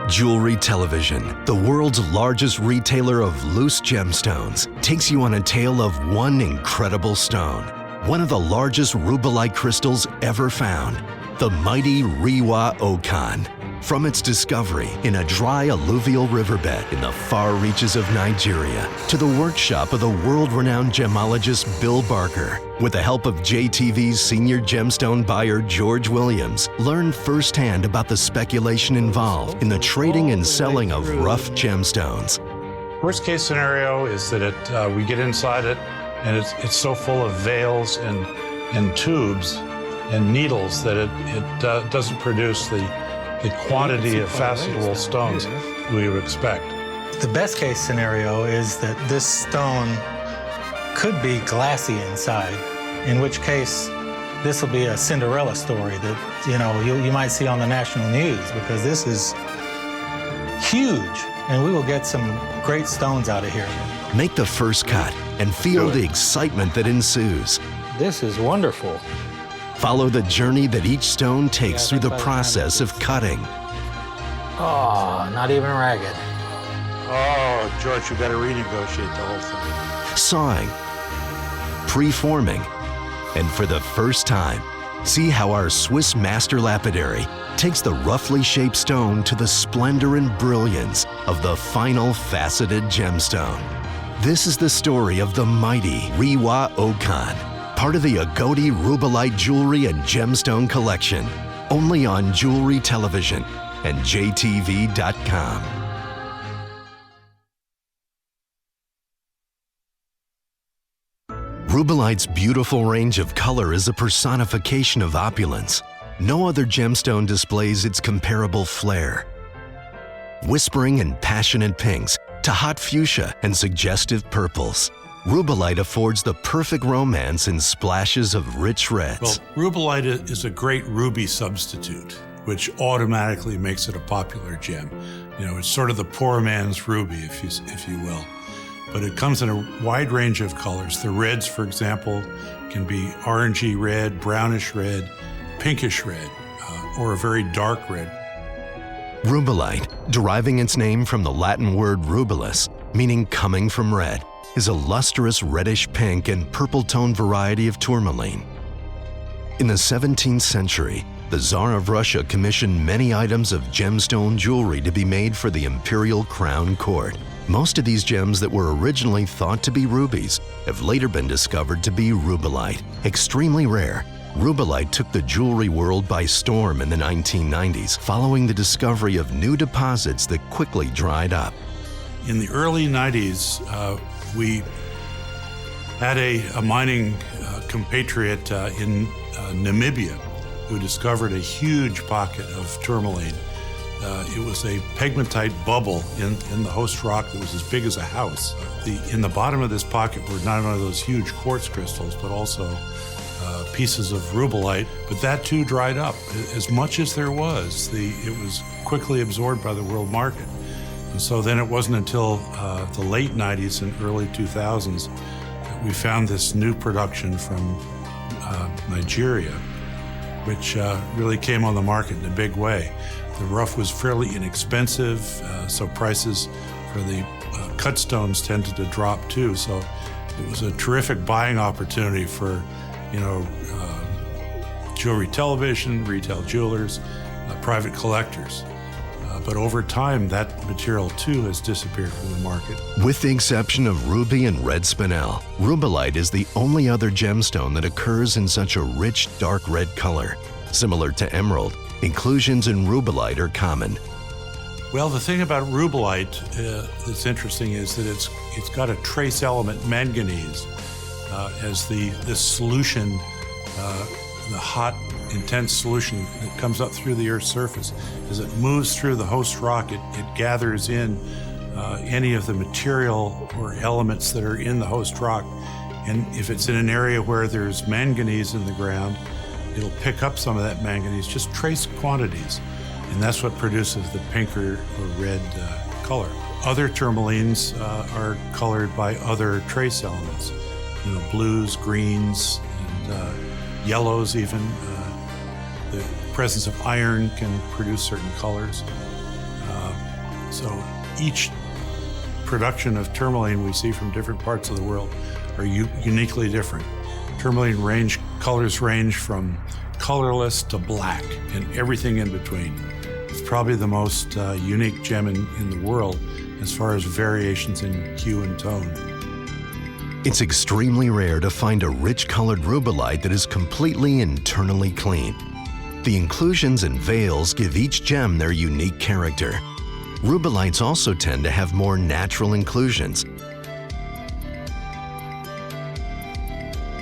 Jewelry Television, the world's largest retailer of loose gemstones, takes you on a tale of one incredible stone, one of the largest rubellite crystals ever found, the mighty Rewa Okan. From its discovery in a dry alluvial riverbed in the far reaches of Nigeria to the workshop of the world-renowned gemologist Bill Barker, with the help of JTV's senior gemstone buyer George Williams, learn firsthand about the speculation involved in the trading and selling of rough gemstones. Worst case scenario is that we get inside it and it's so full of veils and tubes and needles that it doesn't produce the quantity of facetable stones we would expect. The best case scenario is that this stone could be glassy inside, in which case this will be a Cinderella story that you might see on the national news, because this is huge and we will get some great stones out of here. Make the first cut and feel the excitement that ensues. This is wonderful. Follow the journey that each stone takes through the process of cutting. Oh, not even ragged. Oh, George, you better renegotiate the whole thing. Sawing, preforming, and for the first time, see how our Swiss master lapidary takes the roughly shaped stone to the splendor and brilliance of the final faceted gemstone. This is the story of the mighty Riwa Okan, part of the Agodi Rubellite jewelry and gemstone collection, only on Jewelry Television and JTV.com. Rubellite's beautiful range of color is a personification of opulence. No other gemstone displays its comparable flair. Whispering and passionate pinks to hot fuchsia and suggestive purples, Rubellite affords the perfect romance in splashes of rich reds. Well, Rubellite is a great ruby substitute, which automatically makes it a popular gem. It's sort of the poor man's ruby, if you will. But it comes in a wide range of colors. The reds, for example, can be orangey red, brownish red, pinkish red, or a very dark red. Rubellite, deriving its name from the Latin word rubellus, meaning coming from red, is a lustrous reddish pink and purple tone variety of tourmaline. In the 17th century, the Tsar of Russia commissioned many items of gemstone jewelry to be made for the imperial crown court. Most of these gems that were originally thought to be rubies have later been discovered to be rubellite. Extremely rare, rubellite took the jewelry world by storm in the 1990s, following the discovery of new deposits that quickly dried up. In the early 90s, we had a mining compatriot in Namibia who discovered a huge pocket of tourmaline. It was a pegmatite bubble in the host rock that was as big as a house. In the bottom of this pocket were not only those huge quartz crystals, but also pieces of rubellite, but that too dried up. As much as there was, it was quickly absorbed by the world market. And so then it wasn't until the late 90s and early 2000s that we found this new production from Nigeria, which really came on the market in a big way. The rough was fairly inexpensive, so prices for the cut stones tended to drop too. So it was a terrific buying opportunity for, jewelry television, retail jewelers, private collectors. But over time, that material too has disappeared from the market. With the exception of ruby and red spinel, rubellite is the only other gemstone that occurs in such a rich, dark red color. Similar to emerald, inclusions in rubellite are common. Well, the thing about rubellite that's interesting is that it's got a trace element, manganese, as this solution, the hot, intense solution that comes up through the Earth's surface. As it moves through the host rock, it gathers in any of the material or elements that are in the host rock. And if it's in an area where there's manganese in the ground, it'll pick up some of that manganese, just trace quantities. And that's what produces the pink or red color. Other tourmalines are colored by other trace elements, blues, greens, and yellows even. The presence of iron can produce certain colors. So each production of tourmaline we see from different parts of the world are uniquely different. Tourmaline colors range from colorless to black and everything in between. It's probably the most unique gem in the world as far as variations in hue and tone. It's extremely rare to find a rich colored rubellite that is completely internally clean. The inclusions and veils give each gem their unique character. Rubellites also tend to have more natural inclusions.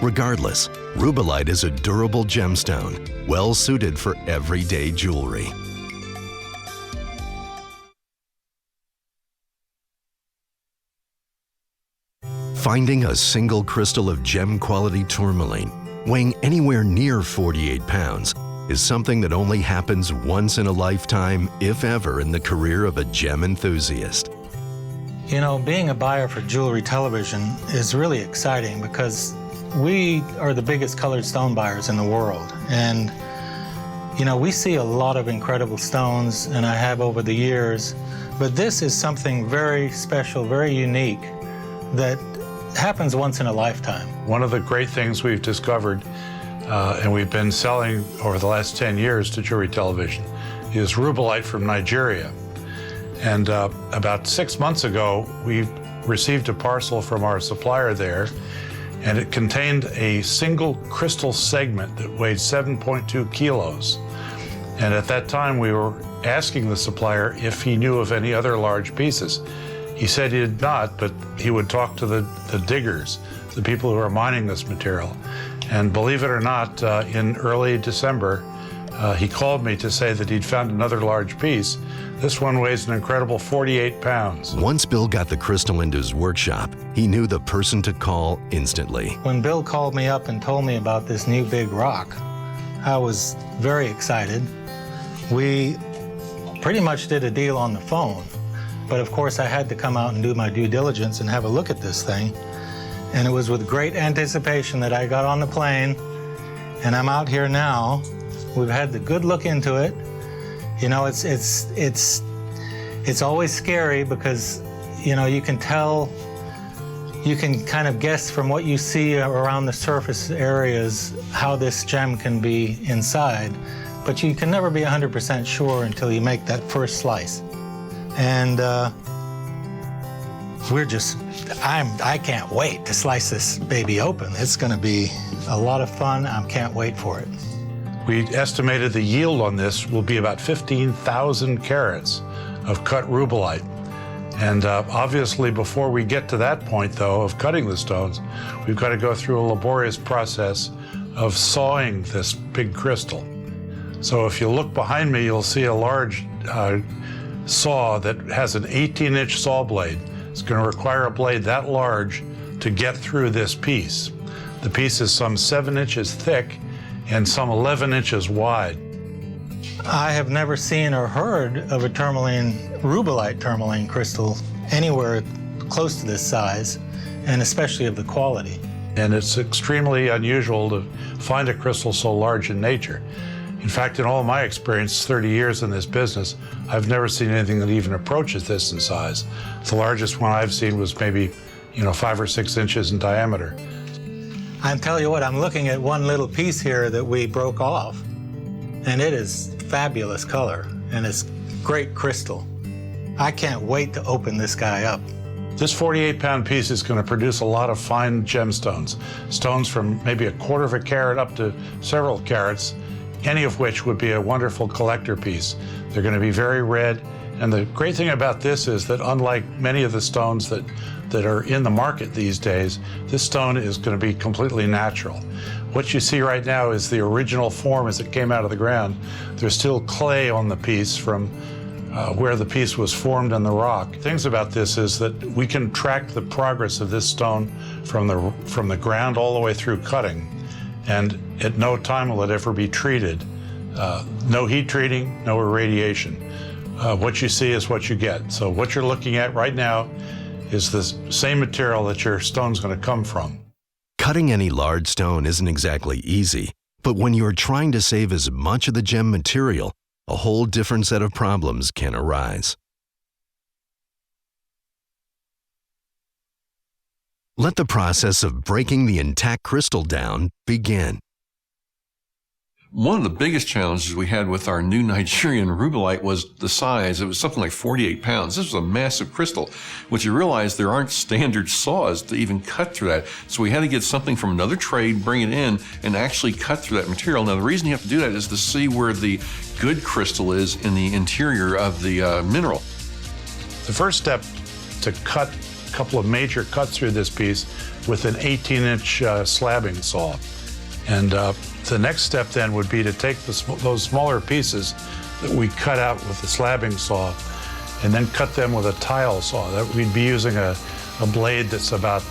Regardless, Rubellite is a durable gemstone, well suited for everyday jewelry. Finding a single crystal of gem-quality tourmaline, weighing anywhere near 48 pounds, is something that only happens once in a lifetime, if ever, in the career of a gem enthusiast. You know, being a buyer for jewelry television is really exciting because we are the biggest colored stone buyers in the world. And, you know, we see a lot of incredible stones, and I have over the years, but this is something very special, very unique that happens once in a lifetime. One of the great things we've discovered, and we've been selling over the last 10 years to jewelry television, is Rubellite from Nigeria. And about 6 months ago, we received a parcel from our supplier there, and it contained a single crystal segment that weighed 7.2 kilos. And at that time, we were asking the supplier if he knew of any other large pieces. He said he did not, but he would talk to the diggers, the people who are mining this material. And believe it or not, in early December, he called me to say that he'd found another large piece. This one weighs an incredible 48 pounds. Once Bill got the crystal into his workshop, he knew the person to call instantly. When Bill called me up and told me about this new big rock, I was very excited. We pretty much did a deal on the phone. But of course, I had to come out and do my due diligence and have a look at this thing. And it was with great anticipation that I got on the plane, and I'm out here now. We've had the good look into it. You know, it's always scary because, you know, you can tell, you can kind of guess from what you see around the surface areas how this gem can be inside, but you can never be 100% sure until you make that first slice. And I can't wait to slice this baby open. It's gonna be a lot of fun. I can't wait for it. We estimated the yield on this will be about 15,000 carats of cut rubellite. And obviously, before we get to that point, though, of cutting the stones, we've got to go through a laborious process of sawing this big crystal. So if you look behind me, you'll see a large saw that has an 18-inch saw blade. It's going to require a blade that large to get through this piece. The piece is some 7 inches thick and some 11 inches wide. I have never seen or heard of a rubellite tourmaline crystal anywhere close to this size, and especially of the quality. And it's extremely unusual to find a crystal so large in nature. In fact, in all my experience, 30 years in this business, I've never seen anything that even approaches this in size. The largest one I've seen was maybe, 5 or 6 inches in diameter. I tell you what, I'm looking at one little piece here that we broke off, and it is fabulous color, and it's great crystal. I can't wait to open this guy up. This 48-pound piece is going to produce a lot of fine gemstones, stones from maybe 1/4 of a carat up to several carats, any of which would be a wonderful collector piece. They're going to be very red, and the great thing about this is that unlike many of the stones that are in the market these days, this stone is going to be completely natural. What you see right now is the original form as it came out of the ground. There's still clay on the piece from where the piece was formed in the rock. Things about this is that we can track the progress of this stone from the ground all the way through cutting, and at no time will it ever be treated. No heat treating, no irradiation. What you see is what you get. So what you're looking at right now is the same material that your stone's going to come from. Cutting any large stone isn't exactly easy, but when you're trying to save as much of the gem material, a whole different set of problems can arise. Let the process of breaking the intact crystal down begin. One of the biggest challenges we had with our new Nigerian Rubellite was the size. It was something like 48 pounds. This was a massive crystal, which you realize there aren't standard saws to even cut through that. So we had to get something from another trade, bring it in, and actually cut through that material. Now, the reason you have to do that is to see where the good crystal is in the interior of the mineral. The first step to cut a couple of major cuts through this piece with an 18-inch slabbing saw. And the next step then would be to take those smaller pieces that we cut out with the slabbing saw and then cut them with a tile saw. That we'd be using a blade that's about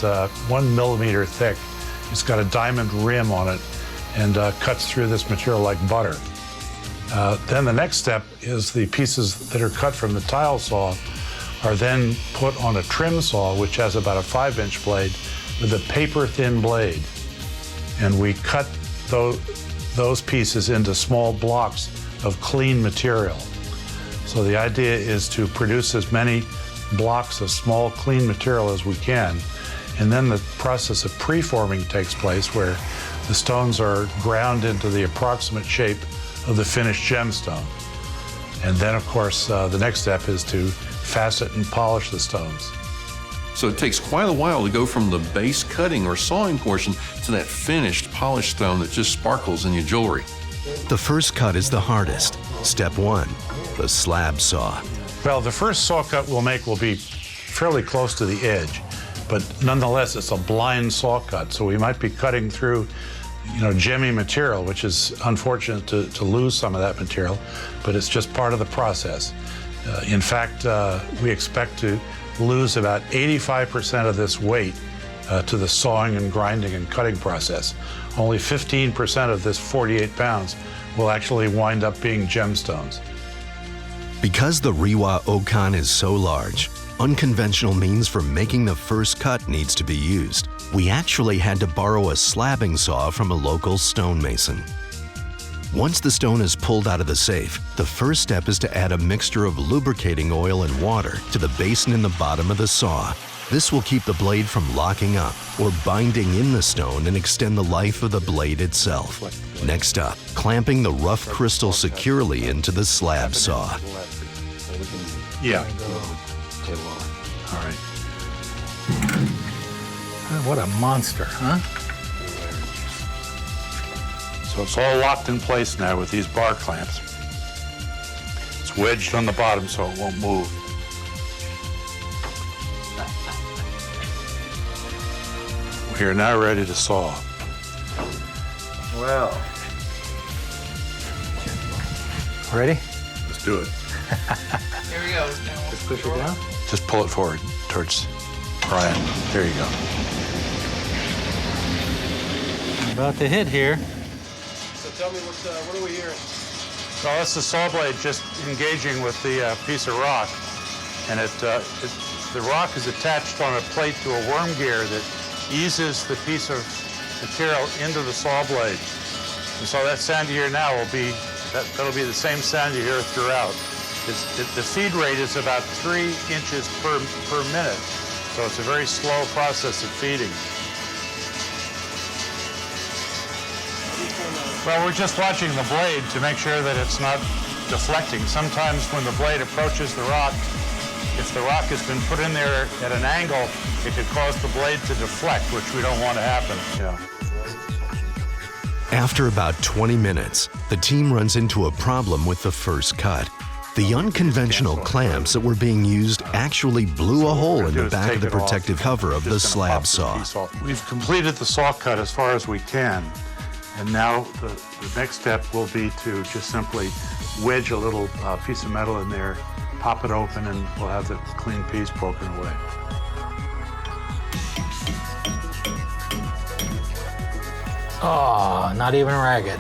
1 millimeter thick. It's got a diamond rim on it and cuts through this material like butter. Then the next step is the pieces that are cut from the tile saw are then put on a trim saw, which has about a 5-inch blade with a paper-thin blade. And we cut those pieces into small blocks of clean material. So the idea is to produce as many blocks of small clean material as we can. And then the process of preforming takes place where the stones are ground into the approximate shape of the finished gemstone. And then, of course, the next step is to facet and polish the stones. So it takes quite a while to go from the base cutting or sawing portion to that finished polished stone that just sparkles in your jewelry. The first cut is the hardest. Step 1, the slab saw. Well, the first saw cut we'll make will be fairly close to the edge, but nonetheless, it's a blind saw cut. So we might be cutting through, gemmy material, which is unfortunate to lose some of that material, but it's just part of the process. In fact, we expect to lose about 85% of this weight to the sawing and grinding and cutting process. Only 15% of this 48 pounds will actually wind up being gemstones. Because the Riwa Okan is so large, unconventional means for making the first cut needs to be used. We actually had to borrow a slabbing saw from a local stonemason. Once the stone is pulled out of the safe, the first step is to add a mixture of lubricating oil and water to the basin in the bottom of the saw. This will keep the blade from locking up or binding in the stone and extend the life of the blade itself. Next up, clamping the rough crystal securely into the slab saw. Yeah. All right. What a monster, huh? So it's all locked in place now with these bar clamps. It's wedged on the bottom so it won't move. We are now ready to saw. Well. Ready? Let's do it. Here we go. Just push it down? Just pull it forward towards Brian. There you go. About to hit here. So tell me, what are we hearing? Well, that's the saw blade just engaging with the piece of rock. And the rock is attached on a plate to a worm gear that eases the piece of material into the saw blade. And so that sound you hear now that'll be the same sound you hear throughout. The feed rate is about 3 inches per minute. So it's a very slow process of feeding. Well, we're just watching the blade to make sure that it's not deflecting. Sometimes when the blade approaches the rock, if the rock has been put in there at an angle, it could cause the blade to deflect, which we don't want to happen. Yeah. After about 20 minutes, the team runs into a problem with the first cut. The unconventional clamps that were being used actually blew a hole in the back of the protective cover of the slab saw. We've completed the saw cut as far as we can. And now the next step will be to just simply wedge a little piece of metal in there, pop it open, and we'll have the clean piece broken away. Oh, not even ragged.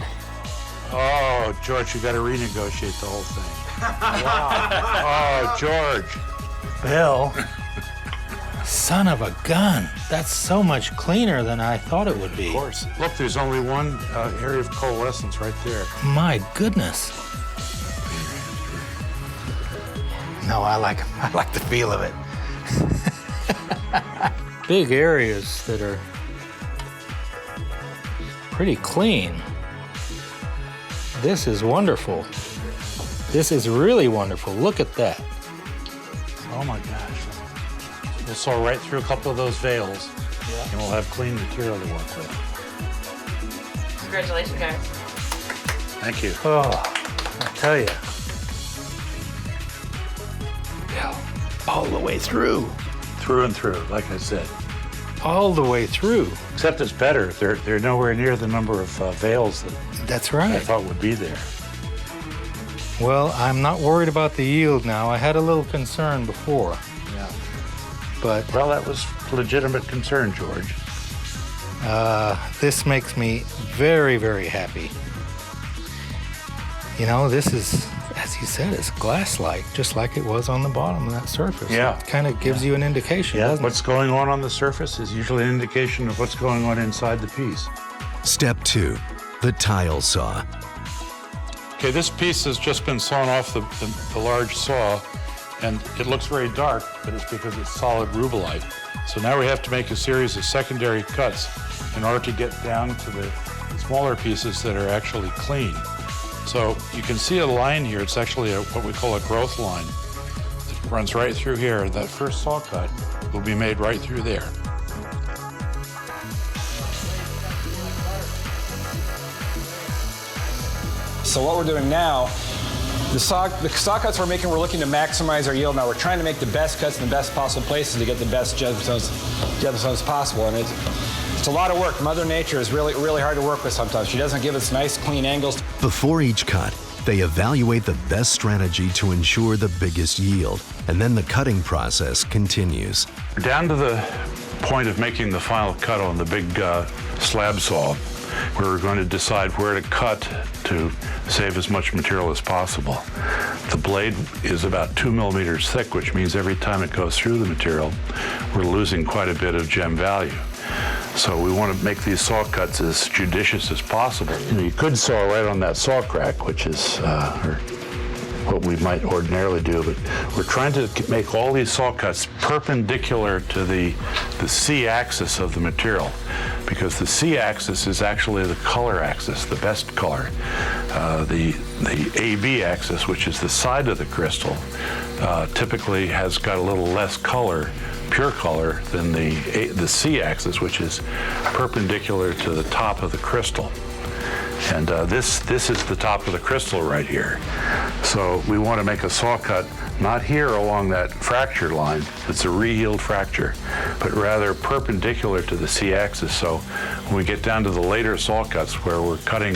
Oh, George, you got to renegotiate the whole thing. Wow. Oh, George. Bill. Son of a gun. That's so much cleaner than I thought it would be. Of course. Look, there's only one area of coalescence right there. My goodness. No, I like the feel of it. big areas that are pretty clean. This is wonderful. This is really wonderful. Look at that. Oh my gosh. We'll saw right through a couple of those veils, and we'll have clean material to work with. Congratulations, guys. Thank you. Oh, I tell you. Yeah, all the way through. Through and through, like I said. All the way through. Except it's better. They're nowhere near the number of veils that That's I right. thought would be there. Well, I'm not worried about the yield now. I had a little concern before, Yeah. but Well, that was legitimate concern, George. this makes me very, very happy. You know, this is, as you said, it's glass-like, just like it was on the bottom of that surface. Yeah. It kind of gives you an indication, Yeah, doesn't what's going on the surface is usually an indication of what's going on inside the piece. Step 2. The tile saw. Okay, this piece has just been sawn off the large saw, and it looks very dark, but it's because it's solid rubellite. So now we have to make a series of secondary cuts in order to get down to the smaller pieces that are actually clean. So you can see a line here. It's actually what we call a growth line. It runs right through here. That first saw cut will be made right through there. So what we're doing now, the saw cuts we're making, we're looking to maximize our yield. Now we're trying to make the best cuts in the best possible places to get the best gemstones possible. And it's a lot of work. Mother Nature is really, really hard to work with sometimes. She doesn't give us nice, clean angles. Before each cut, they evaluate the best strategy to ensure the biggest yield, and then the cutting process continues. Down to the point of making the final cut on the big slab saw, we're going to decide where to cut to save as much material as possible. The blade is about 2 millimeters thick, which means every time it goes through the material, we're losing quite a bit of gem value. So we want to make these saw cuts as judicious as possible. You could saw right on that saw crack, which is what we might ordinarily do, but we're trying to make all these saw cuts perpendicular to the C-axis of the material, because the C-axis is actually the color axis, the best color. The AB axis, which is the side of the crystal, typically has got a little less color, pure color, than the C-axis, which is perpendicular to the top of the crystal. And this is the top of the crystal right here. So we want to make a saw cut not here along that fracture line, it's a rehealed fracture, but rather perpendicular to the C-axis. So when we get down to the later saw cuts where we're cutting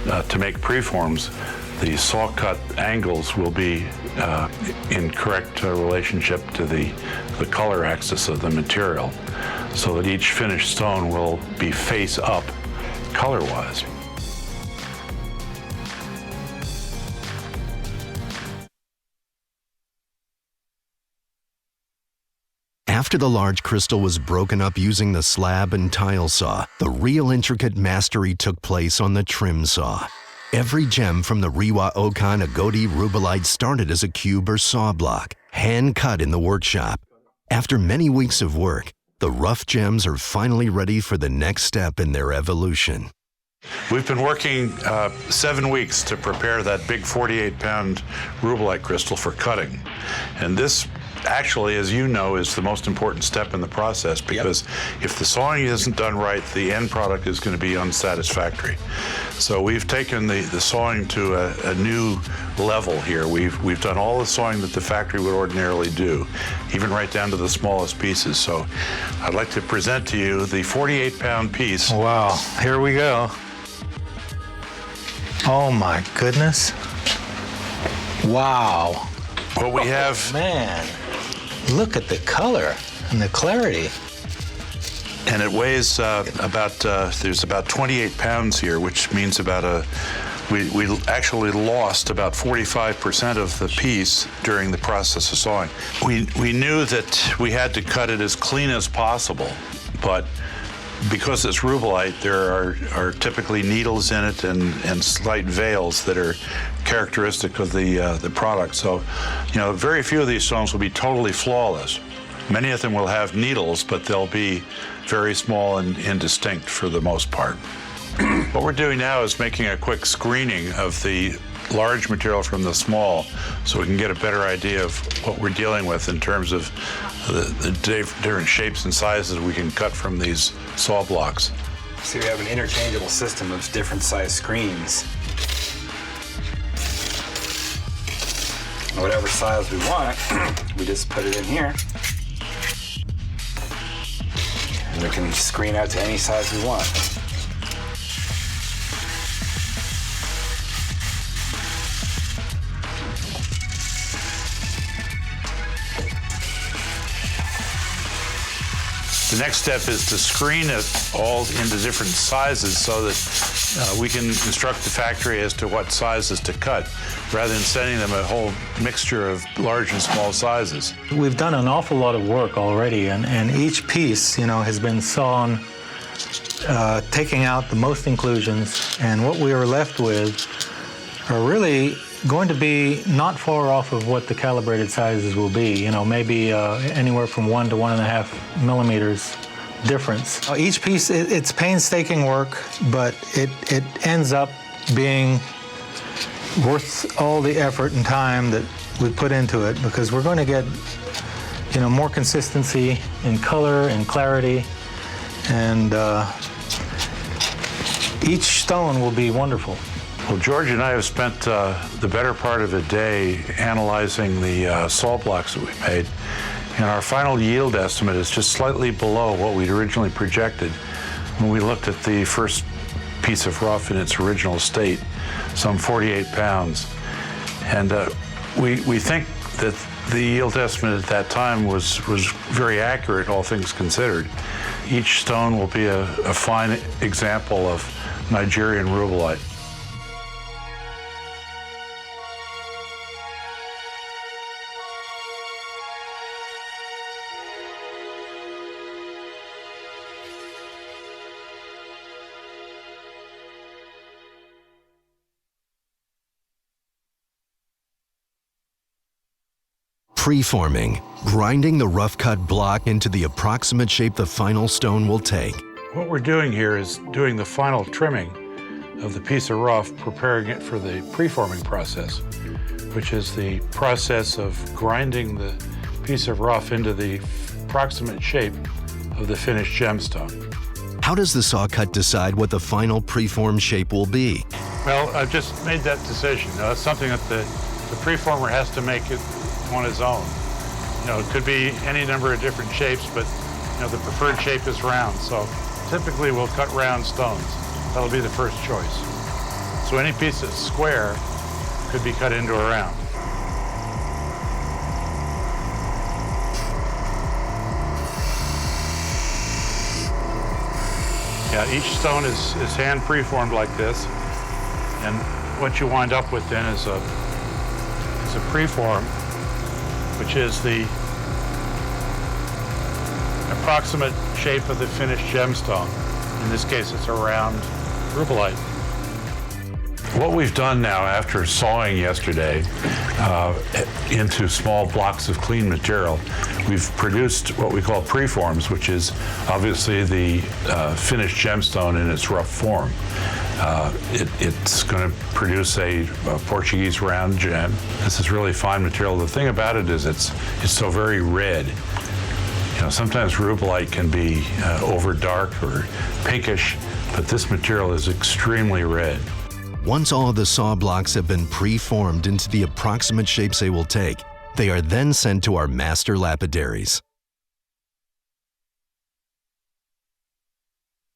to make preforms, the saw cut angles will be in correct relationship to the color axis of the material, so that each finished stone will be face up color-wise. After the large crystal was broken up using the slab and tile saw, the real intricate mastery took place on the trim saw. Every gem from the Riwa Okan Agodi Rubellite started as a cube or saw block, hand cut in the workshop. After many weeks of work, the rough gems are finally ready for the next step in their evolution. We've been working 7 weeks to prepare that big 48-pound rubellite crystal for cutting. And this actually, as you know, is the most important step in the process, because if the sawing isn't done right, the end product is going to be unsatisfactory. So we've taken the sawing to a new level here. We've done all the sawing that the factory would ordinarily do, even right down to the smallest pieces. So I'd like to present to you the 48-pound piece. Wow, here we go. Oh my goodness. Wow. What we have, Man, look at the color and the clarity. and it weighs there's about 28 pounds here, which means we actually lost about 45% of the piece during the process of sawing. We knew that we had to cut it as clean as possible, but because it's rubellite, there are typically needles in it and slight veils that are characteristic of the product. So, very few of these stones will be totally flawless. Many of them will have needles, but they'll be very small and indistinct for the most part. What we're doing now is making a quick screening of the large material from the small so we can get a better idea of what we're dealing with in terms of the different shapes and sizes we can cut from these saw blocks. So we have an interchangeable system of different size screens. Whatever size we want, we just put it in here. And we can screen out to any size we want. The next step is to screen it all into different sizes so that we can instruct the factory as to what sizes to cut, rather than sending them a whole mixture of large and small sizes. We've done an awful lot of work already, and each piece, has been sawn, taking out the most inclusions, and what we are left with are really going to be not far off of what the calibrated sizes will be, maybe anywhere from 1 to 1.5 millimeters difference. Each piece, it's painstaking work, but it ends up being worth all the effort and time that we put into it, because we're going to get, more consistency in color and clarity, and each stone will be wonderful. Well, George and I have spent the better part of a day analyzing the saw blocks that we made, and our final yield estimate is just slightly below what we'd originally projected when we looked at the first piece of rough in its original state, some 48 pounds. And we think that the yield estimate at that time was very accurate, all things considered. Each stone will be a fine example of Nigerian rubellite. Preforming, grinding the rough-cut block into the approximate shape the final stone will take. What we're doing here is doing the final trimming of the piece of rough, preparing it for the preforming process, which is the process of grinding the piece of rough into the approximate shape of the finished gemstone. How does the saw cut decide what the final preformed shape will be? Well, I've just made that decision. That's something that the preformer has to make it on his own. It could be any number of different shapes, but the preferred shape is round. So typically we'll cut round stones. That'll be the first choice. So any piece that's square could be cut into a round. Yeah, each stone is hand preformed like this, and what you wind up with then is a preform, which is the approximate shape of the finished gemstone. In this case, it's a round rubellite. What we've done now after sawing yesterday into small blocks of clean material, we've produced what we call preforms, which is obviously the finished gemstone in its rough form. It's going to produce a Portuguese round gem. This is really fine material. The thing about it is it's so very red. Sometimes rubellite can be over dark or pinkish, but this material is extremely red. Once all of the saw blocks have been pre-formed into the approximate shapes they will take, they are then sent to our master lapidaries.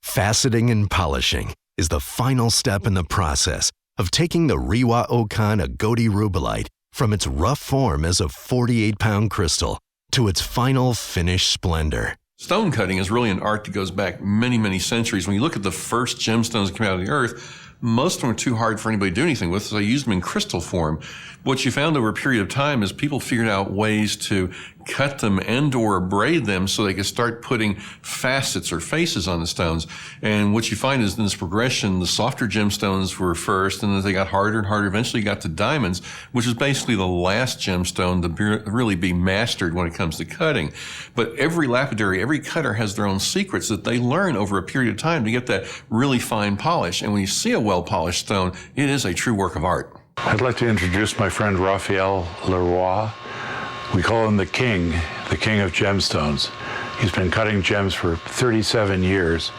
Faceting and polishing is the final step in the process of taking the Riwa Okan Agodi rubellite from its rough form as a 48-pound crystal to its final finished splendor. Stone cutting is really an art that goes back many, many centuries. When you look at the first gemstones that came out of the earth, most of them are too hard for anybody to do anything with, so they used them in crystal form. What you found over a period of time is people figured out ways to cut them and or braid them so they could start putting facets or faces on the stones. And what you find is in this progression, the softer gemstones were first, and then they got harder and harder. Eventually you got to diamonds, which is basically the last gemstone to really be mastered when it comes to cutting. But every lapidary, every cutter has their own secrets that they learn over a period of time to get that really fine polish. And when you see a well-polished stone, it is a true work of art. I'd like to introduce my friend Raphael Leroy. We call him the king of gemstones. He's been cutting gems for 37 years,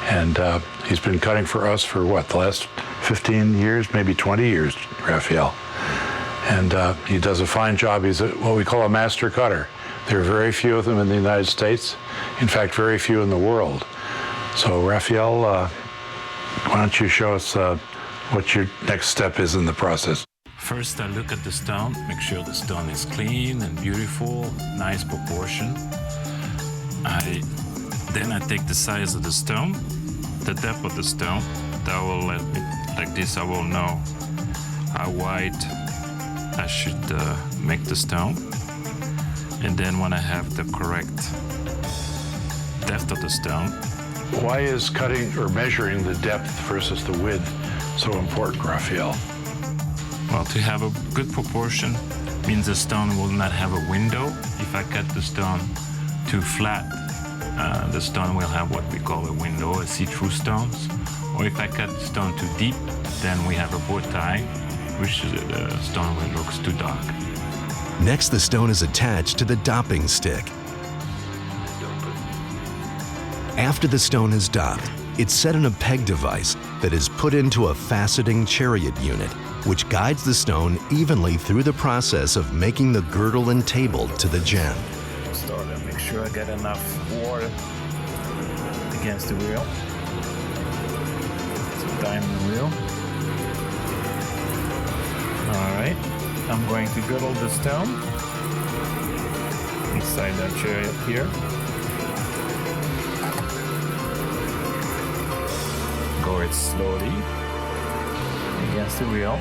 and he's been cutting for us for what, the last 15 years, maybe 20 years, Raphael. And he does a fine job. He's what we call a master cutter. There are very few of them in the United States, in fact, very few in the world. So Raphael, why don't you show us what your next step is in the process? First, I look at the stone, make sure the stone is clean and beautiful, nice proportion. Then I take the size of the stone, the depth of the stone. That will let me, like this, I will know how wide I should make the stone. And then when I have the correct depth of the stone. Why is cutting or measuring the depth versus the width so important, Raphael? Well, to have a good proportion means the stone will not have a window. If I cut the stone too flat, the stone will have what we call a window, a see-through stones. Or if I cut the stone too deep, then we have a bow tie, which the stone will look too dark. Next, the stone is attached to the dopping stick. After the stone is dopped, it's set in a peg device that is put into a faceting chariot unit, which guides the stone evenly through the process of making the girdle and table to the gem. Start and make sure I get enough water against the wheel. It's a diamond wheel. All right, I'm going to girdle the stone inside that chariot here. Go it slowly against the wheel,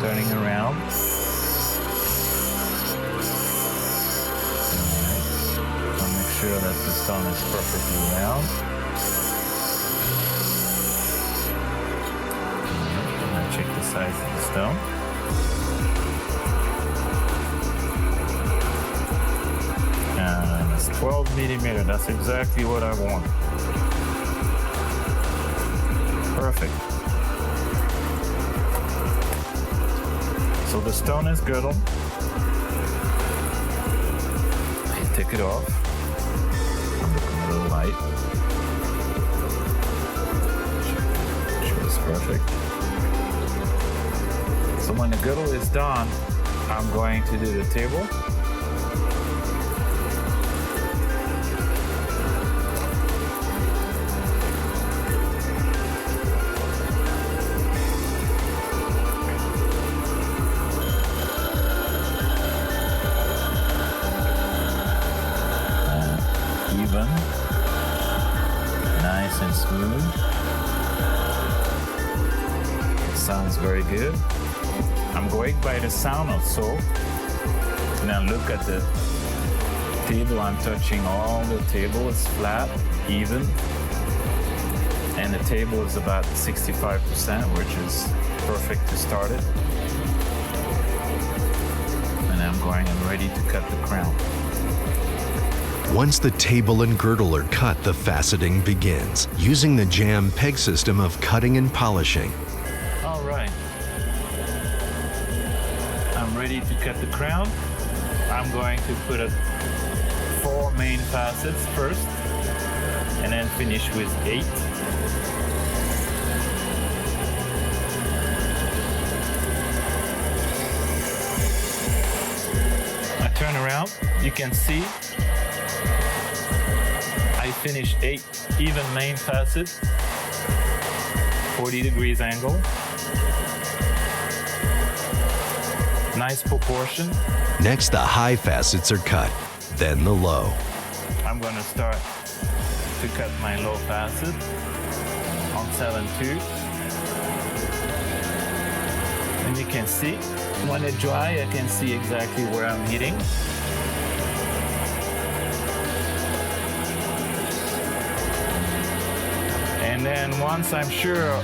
turning around. Alright, so make sure that the stone is perfectly round. Alright, and I check the size of the stone. And it's 12 millimeters, that's exactly what I want. Perfect. So the stone is girdled. I take it off. I'm looking a little light. Sure it's perfect. So when the girdle is done, I'm going to do the table. Even, nice and smooth. It sounds very good. I'm going by the sound also. Now look at the table. I'm touching all the table. It's flat, even, and the table is about 65%, which is perfect to start it. And I'm ready to cut the crown. Once the table and girdle are cut, the faceting begins, using the jam peg system of cutting and polishing. All right. I'm ready to cut the crown. I'm going to put 4 main facets first, and then finish with 8. I turn around, you can see I finish 8 even main facets, 40 degrees angle. Nice proportion. Next, the high facets are cut, then the low. I'm going to start to cut my low facet on 7/2. and you can see. When it dry, I can see exactly where I'm hitting. And then once I'm sure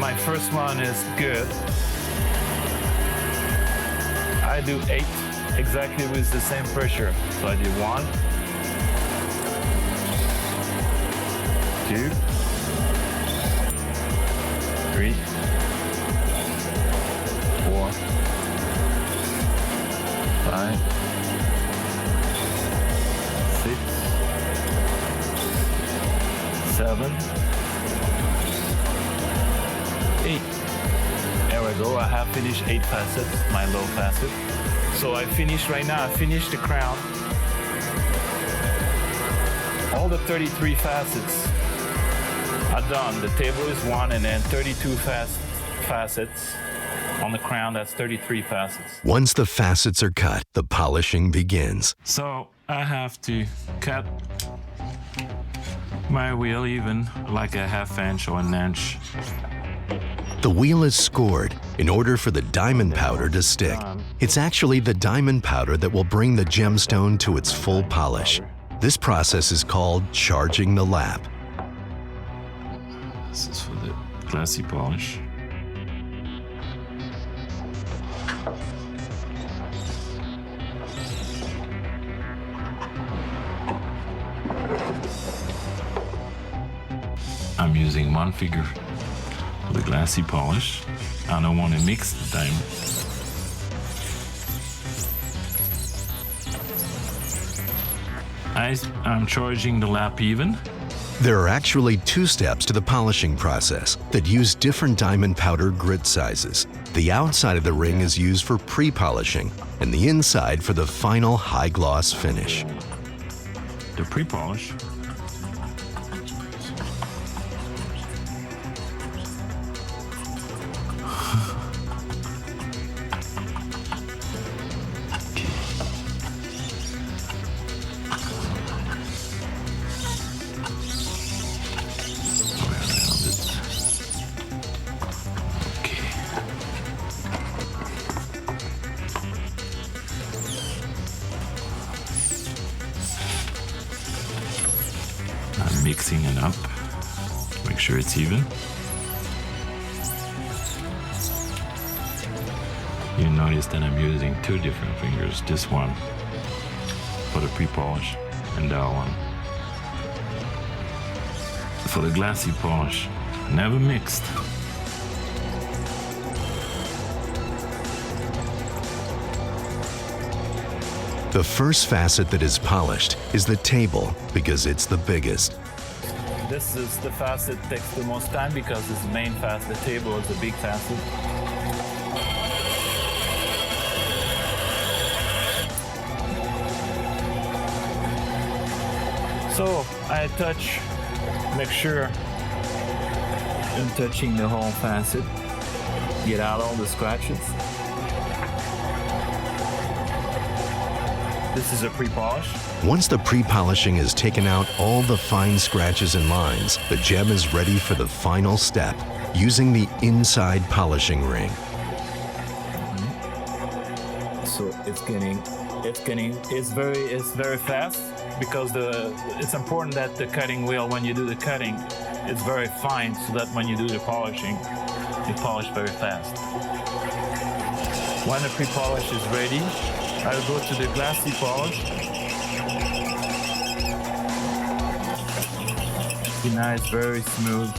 my first one is good, I do 8 exactly with the same pressure. So I do 1, 2, 3, 4, 5, 6, 7, 8. There we go. I have finished 8 facets, my low facet. So I finished right now. I finished the crown. All the 33 facets are done. The table is 1, and then 32 facets on the crown. That's 33 facets. Once the facets are cut, the polishing begins. So I have to cut my wheel even like a 1/2 inch or 1 inch. The wheel is scored in order for the diamond powder to stick. It's actually the diamond powder that will bring the gemstone to its full polish. This process is called charging the lap. This is for the glassy polish. I'm using 1 figure for the glassy polish. I don't want to mix the diamond. I'm charging the lap even. There are actually 2 steps to the polishing process that use different diamond powder grit sizes. The outside of the ring is used for pre-polishing and the inside for the final high gloss finish. The pre-polish. I'm mixing it up, make sure it's even. You notice that I'm using 2 different fingers, this one for the pre-polish and that one for the glassy polish. Never mixed. The first facet that is polished is the table because it's the biggest. This is the facet that takes the most time because it's the main facet. The table is the big facet. So I touch, make sure I'm touching the whole facet, get out all the scratches. This is a pre-polish. Once the pre-polishing has taken out all the fine scratches and lines, the gem is ready for the final step, using the inside polishing ring. So it's very fast because it's important that the cutting wheel, when you do the cutting, it's very fine so that when you do the polishing, you polish very fast. When the pre-polish is ready, I'll go to the glassy polish. See, now it's very smooth.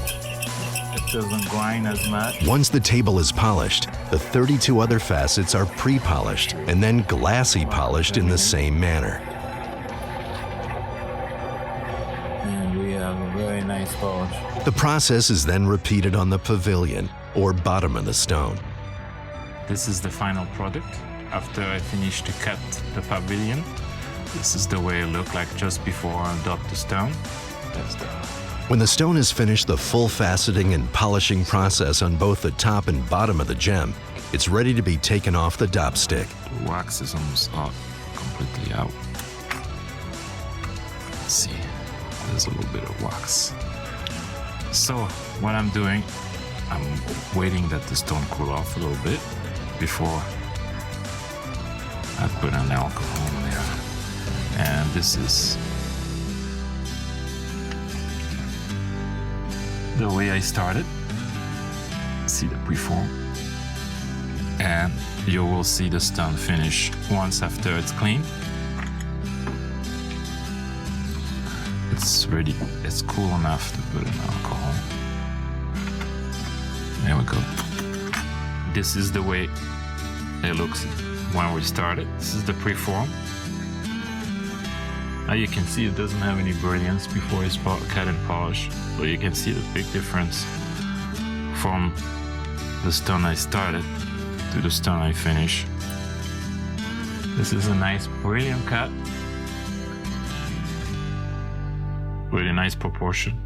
It doesn't grind as much. Once the table is polished, the 32 other facets are pre-polished and then glassy polished in the same manner. And we have a very nice polish. The process is then repeated on the pavilion, or bottom of the stone. This is the final product. After I finish to cut the pavilion, this is the way it looked like just before I dop the stone. That's the... When the stone is finished the full faceting and polishing process on both the top and bottom of the gem, it's ready to be taken off the dop stick. The wax is almost out, completely out. Let's see, there's a little bit of wax. So what I'm doing, I'm waiting that the stone cool off a little bit. before I put an alcohol in there. And this is the way I started. See the preform. And you will see the stone finish once after it's clean. It's ready, it's cool enough to put in alcohol. There we go. This is the way it looks when we started. This is the preform. Now you can see it doesn't have any brilliance before it's cut and polished, but you can see the big difference from the stone I started to the stone I finish. This is a nice brilliant cut. Really nice proportion.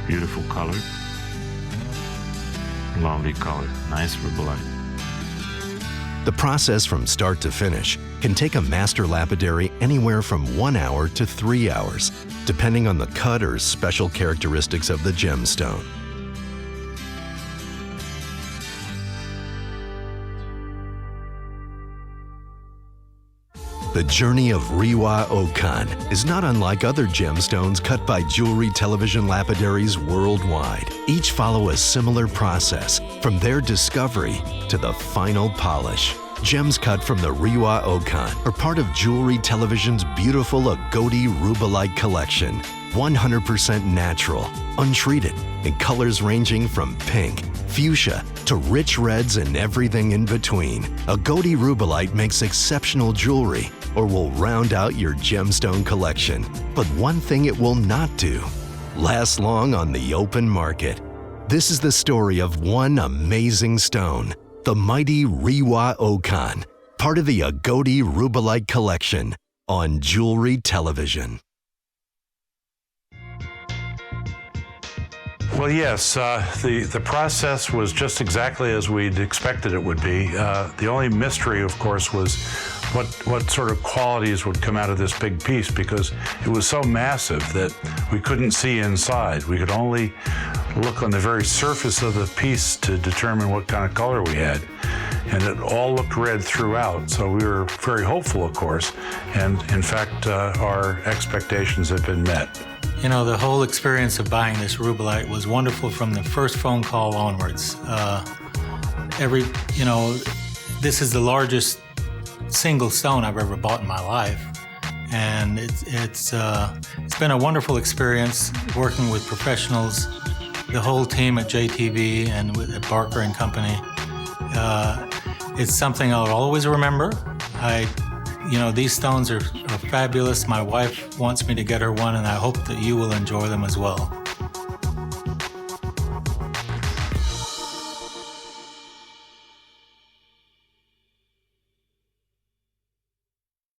Beautiful color. Lovely color. Nice rubellite. The process from start to finish can take a master lapidary anywhere from 1 hour to 3 hours, depending on the cut or special characteristics of the gemstone. The journey of Riwa Okan is not unlike other gemstones cut by jewelry television lapidaries worldwide. Each follow a similar process from their discovery to the final polish. Gems cut from the Rewa Okan are part of Jewelry Television's beautiful Agodi Rubellite collection. 100% natural, untreated, in colors ranging from pink, fuchsia, to rich reds and everything in between. Agodi Rubellite makes exceptional jewelry or will round out your gemstone collection. But one thing it will not do: last long on the open market. This is the story of one amazing stone, the mighty Riwa Okan, part of the Agodi Rubellite collection on Jewelry Television. Well, yes, the process was just exactly as we'd expected it would be. The only mystery, of course, was what sort of qualities would come out of this big piece, because it was so massive that we couldn't see inside. We could only look on the very surface of the piece to determine what kind of color we had. And it all looked red throughout, so we were very hopeful, of course, and in fact, our expectations have been met. You know, the whole experience of buying this rubellite was wonderful from the first phone call onwards. This is the largest single stone I've ever bought in my life, and it's been a wonderful experience working with professionals, the whole team at JTV and at Barker and Company. It's something I'll always remember. These stones are fabulous. My wife wants me to get her one, and I hope that you will enjoy them as well.